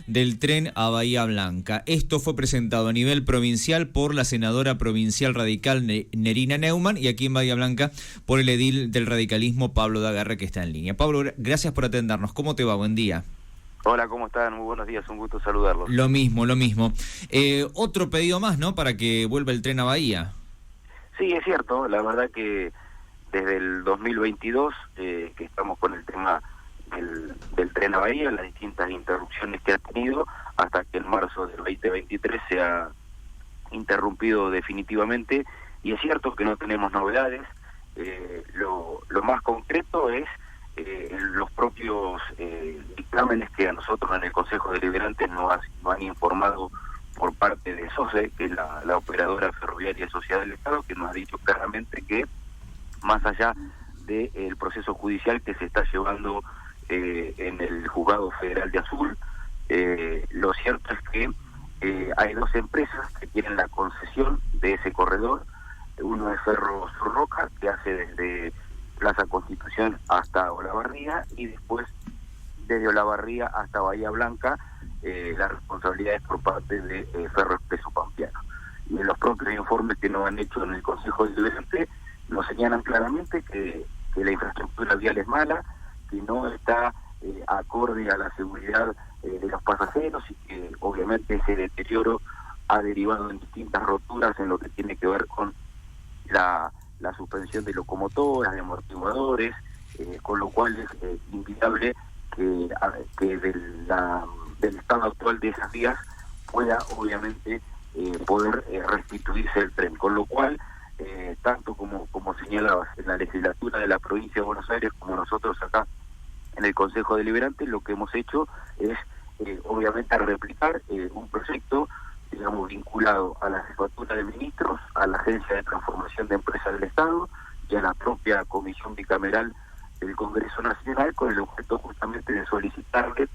del tren a Bahía Blanca. Esto fue presentado a nivel provincial por la senadora provincial radical Nerina Neumann y aquí en Bahía Blanca por el edil del radicalismo Pablo Daguerre, que está en línea. Pablo, gracias por atendernos. ¿Cómo te va? Buen día. Hola, ¿cómo están? Muy buenos días, un gusto saludarlos. Lo mismo. Otro pedido más, ¿no? Para que vuelva el tren a Bahía. Sí, es cierto. La verdad que desde el 2022 que estamos con el tema del tren a Bahía, las distintas interrupciones que ha tenido, hasta que en marzo del 2023 se ha interrumpido definitivamente. Y es cierto que no tenemos novedades. Lo más concreto es los propios dictámenes que a nosotros en el Consejo Deliberante nos han informado por parte de SOSE, que es la operadora ferroviaria social del Estado, que nos ha dicho claramente que más allá del proceso judicial que se está llevando en el Juzgado Federal de Azul, lo cierto es que hay dos empresas que tienen la concesión de ese corredor. Uno es Ferro Sur Roca, que hace desde Plaza Constitución hasta Olavarría, y después desde Olavarría hasta Bahía Blanca la responsabilidad es por parte de Ferro Expreso Pampeano. Y en los propios informes que nos han hecho en el Consejo Deliberante nos señalan claramente que la infraestructura vial es mala, que no está acorde a la seguridad de los pasajeros y que obviamente ese deterioro ha derivado en distintas roturas en lo que tiene que ver con la suspensión de locomotoras, de amortiguadores, con lo cual es inviable que del estado actual de esas vías pueda obviamente poder restituirse el tren, con lo cual tanto como señalabas en la legislatura de la provincia de Buenos Aires como nosotros acá en el Consejo Deliberante, lo que hemos hecho es obviamente replicar un proyecto, digamos, vinculado a la Jefatura de Ministros, a la Agencia de Transformación de Empresas del Estado y a la propia Comisión Bicameral del Congreso Nacional, con el objeto justamente de solicitarle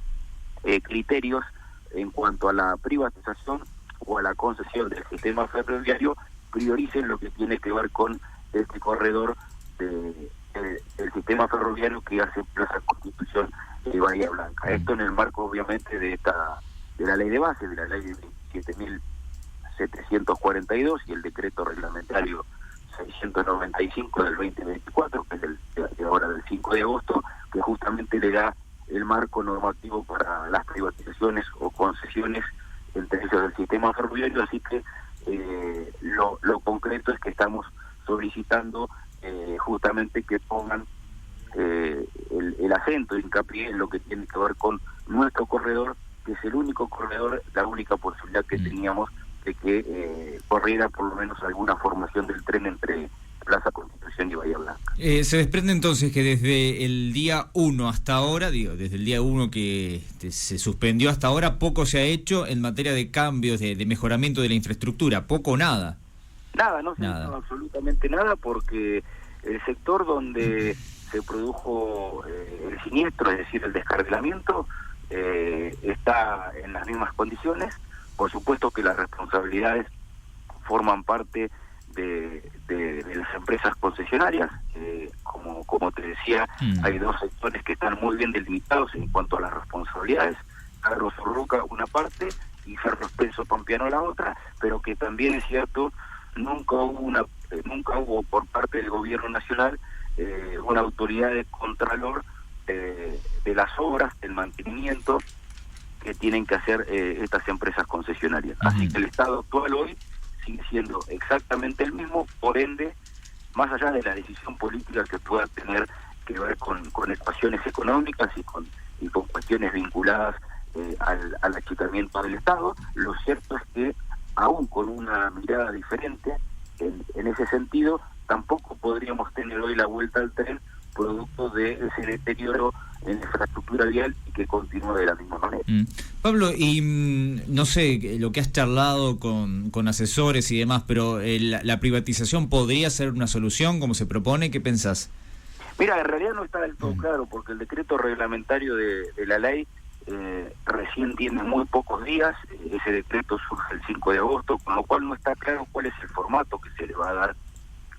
criterios en cuanto a la privatización o a la concesión del sistema ferroviario, prioricen lo que tiene que ver con este corredor del sistema ferroviario que hace Plaza Constitución de Bahía Blanca. Esto en el marco obviamente de la ley de base, de la ley de 27.742 y el decreto reglamentario 695 del 2024, que es de ahora del 5 de agosto, que justamente le da el marco normativo para las privatizaciones o concesiones, entre ellos del sistema ferroviario. Así que lo concreto es que estamos solicitando justamente que pongan el acento, hincapié en lo que tiene que ver con nuestro corredor, que es el único corredor, la única posibilidad que teníamos de que corriera por lo menos alguna formación del tren entre Plaza Constitución y Bahía Blanca. Se desprende entonces que desde el día 1 hasta ahora, desde el día 1 que se suspendió hasta ahora, poco se ha hecho en materia de cambios, de mejoramiento de la infraestructura, poco o nada. Nada, no se hizo absolutamente nada, porque el sector donde se produjo el siniestro, es decir, el descarrilamiento, está en las mismas condiciones. Por supuesto que las responsabilidades forman parte de las empresas concesionarias. Como te decía, hay dos sectores que están muy bien delimitados en cuanto a las responsabilidades: Ferro Sur Roca una parte y Ferro Expreso Pampeano la otra, pero que también es cierto, nunca hubo por parte del gobierno nacional una autoridad de contralor de las obras, del mantenimiento que tienen que hacer estas empresas concesionarias. Así que el estado actual hoy sigue siendo exactamente el mismo, por ende, más allá de la decisión política que pueda tener que ver con ecuaciones económicas y con cuestiones vinculadas al achicamiento del Estado, lo cierto es que aún con una mirada diferente en ese sentido, tampoco podríamos tener hoy la vuelta al tren producto de ese deterioro en la infraestructura vial y que continúa de la misma manera. Pablo, y no sé, lo que has charlado con asesores y demás, pero ¿la privatización podría ser una solución como se propone? ¿Qué pensás? Mira, en realidad no está del todo claro, porque el decreto reglamentario de la ley recién tiene muy pocos días. Ese decreto surge el 5 de agosto, con lo cual no está claro cuál es el formato que se le va a dar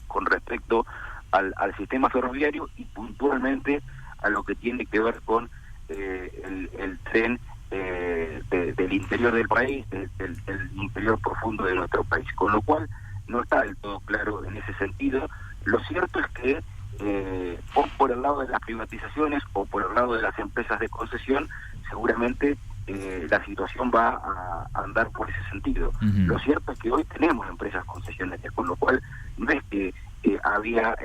con respecto al sistema ferroviario y puntualmente a lo que tiene que ver con el tren del interior del país, del interior profundo de nuestro país, con lo cual no está del todo claro en ese sentido. Lo cierto es que o por el lado de las privatizaciones o por el lado de las empresas de concesión, seguramente la situación va a andar por ese sentido. Lo cierto es que hoy tenemos empresas concesionarias, con lo cual no es que había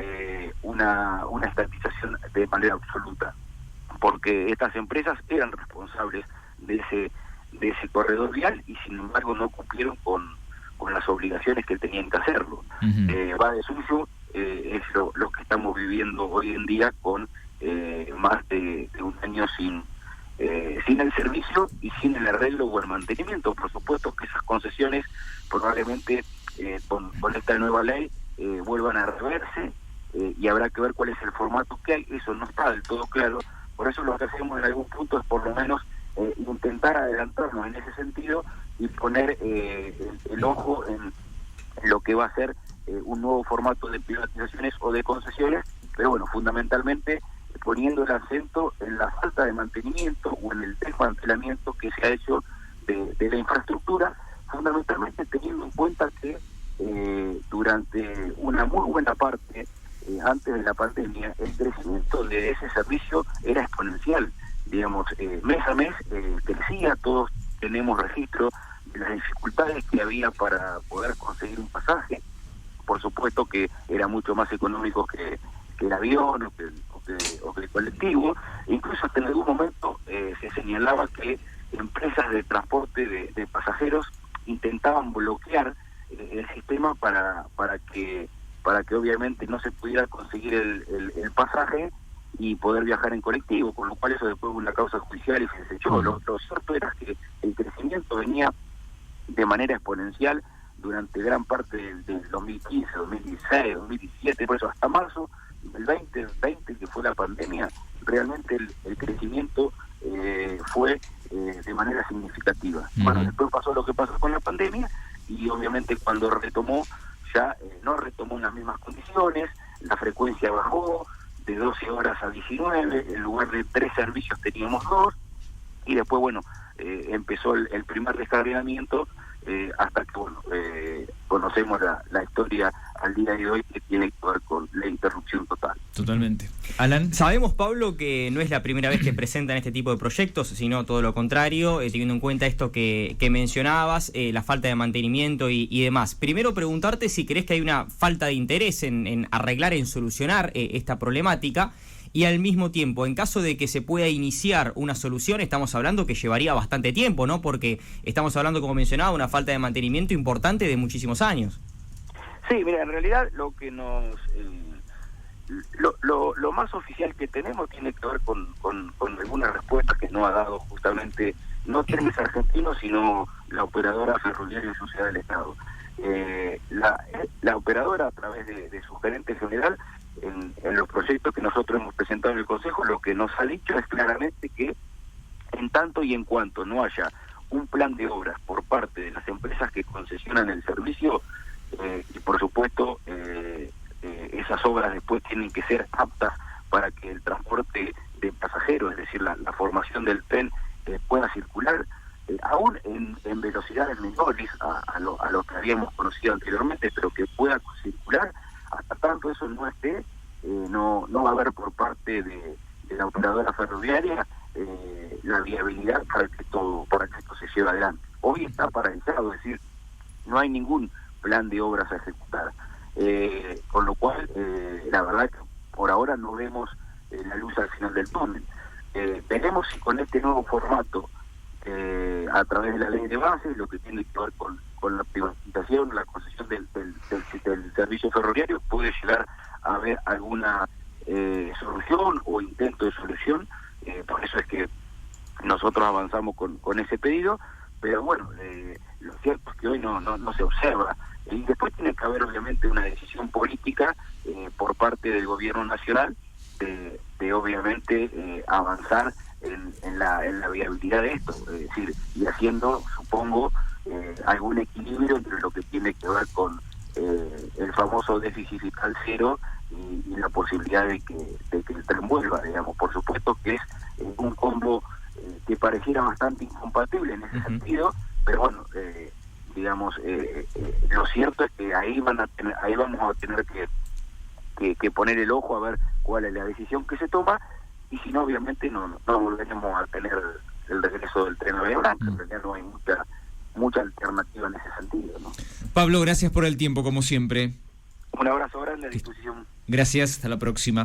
una estatización de manera absoluta, porque estas empresas eran responsables de ese corredor vial y sin embargo no cumplieron con las obligaciones que tenían que hacerlo. Va de suyo, es lo que estamos viviendo hoy en día con más de un año sin el servicio y sin el arreglo o el mantenimiento. Por supuesto que esas concesiones probablemente con esta nueva ley vuelvan a reverse y habrá que ver cuál es el formato que hay. Eso no está del todo claro. Por eso lo que hacemos en algún punto es por lo menos intentar adelantarnos en ese sentido y poner el ojo en lo que va a ser un nuevo formato de privatizaciones o de concesiones, pero bueno, fundamentalmente poniendo el acento en la falta de mantenimiento o en el desmantelamiento que se ha hecho de la infraestructura, fundamentalmente teniendo en cuenta que durante una muy buena parte antes de la pandemia el crecimiento de ese servicio era exponencial, digamos, mes a mes crecía. Todos tenemos registro de las dificultades que había para poder conseguir un pasaje. Por supuesto que era mucho más económico que el avión o que el colectivo. Incluso hasta en algún momento se señalaba que empresas de transporte de pasajeros intentaban bloquear el sistema para que obviamente no se pudiera conseguir el pasaje y poder viajar en colectivo, con lo cual eso después hubo una causa judicial y se desechó. Lo cierto era que el crecimiento venía de manera exponencial durante gran parte del 2015, 2016, 2017, por eso hasta marzo del 2020, que fue la pandemia, realmente el crecimiento fue de manera significativa. Bueno, después pasó lo que pasó con la pandemia y obviamente cuando retomó, ya no retomó en las mismas condiciones, la frecuencia bajó de 12 horas a 19, en lugar de 3 servicios teníamos 2, y después, bueno, empezó el primer descarrilamiento, hasta que, bueno, conocemos la historia al día de hoy, que tiene que ver con la interrupción total. Totalmente. Alan. Sabemos, Pablo, que no es la primera vez que presentan este tipo de proyectos, sino todo lo contrario, teniendo en cuenta esto que mencionabas, la falta de mantenimiento y demás. Primero preguntarte si crees que hay una falta de interés en arreglar, en solucionar esta problemática, y al mismo tiempo, en caso de que se pueda iniciar una solución, estamos hablando que llevaría bastante tiempo, ¿no? Porque estamos hablando, como mencionaba, de una falta de mantenimiento importante de muchísimos años. Sí, mira, en realidad lo que nos... Lo más oficial que tenemos tiene que ver con algunas respuestas que nos ha dado justamente, no Trenes Argentinos, sino la operadora ferroviaria y sociedad del Estado. La operadora, a través de su gerente general, en los proyectos que nosotros hemos presentado en el Consejo, lo que nos ha dicho es claramente que en tanto y en cuanto no haya un plan de obras por parte de las empresas que concesionan el servicio, y por supuesto esas obras después tienen que ser aptas para que el transporte de pasajeros, es decir, la formación del tren pueda circular, aún en velocidades menores a lo que habíamos conocido anteriormente, pero que pueda circular. Hasta tanto eso no esté, no va a haber por parte de la operadora ferroviaria la viabilidad para que esto se lleve adelante. Hoy está paralizado, es decir, no hay ningún plan de obras a ejecutar, con lo cual la verdad que por ahora no vemos la luz al final del túnel. Veremos si con este nuevo formato, a través de la ley de bases, lo que tiene que ver con la privatización, la concesión del servicio ferroviario, puede llegar a haber alguna solución o intento de solución. Por eso es que nosotros avanzamos con ese pedido, pero bueno, lo cierto es que hoy no se observa. Y después tiene que haber obviamente una decisión política por parte del gobierno nacional de obviamente avanzar en la viabilidad de esto, es decir, y haciendo, supongo, algún equilibrio entre lo que tiene que ver con el famoso déficit fiscal cero y la posibilidad de que el tren vuelva, digamos. Por supuesto que es un combo que pareciera bastante incompatible en ese sentido, pero bueno, digamos, lo cierto es que ahí vamos a tener que poner el ojo a ver cuál es la decisión que se toma, y si no, obviamente no volveremos a tener el regreso del tren a Bahía Blanca. En realidad no hay mucha alternativa en ese sentido, ¿no? Pablo, gracias por el tiempo, como siempre. Un abrazo grande, a disposición. Gracias, hasta la próxima.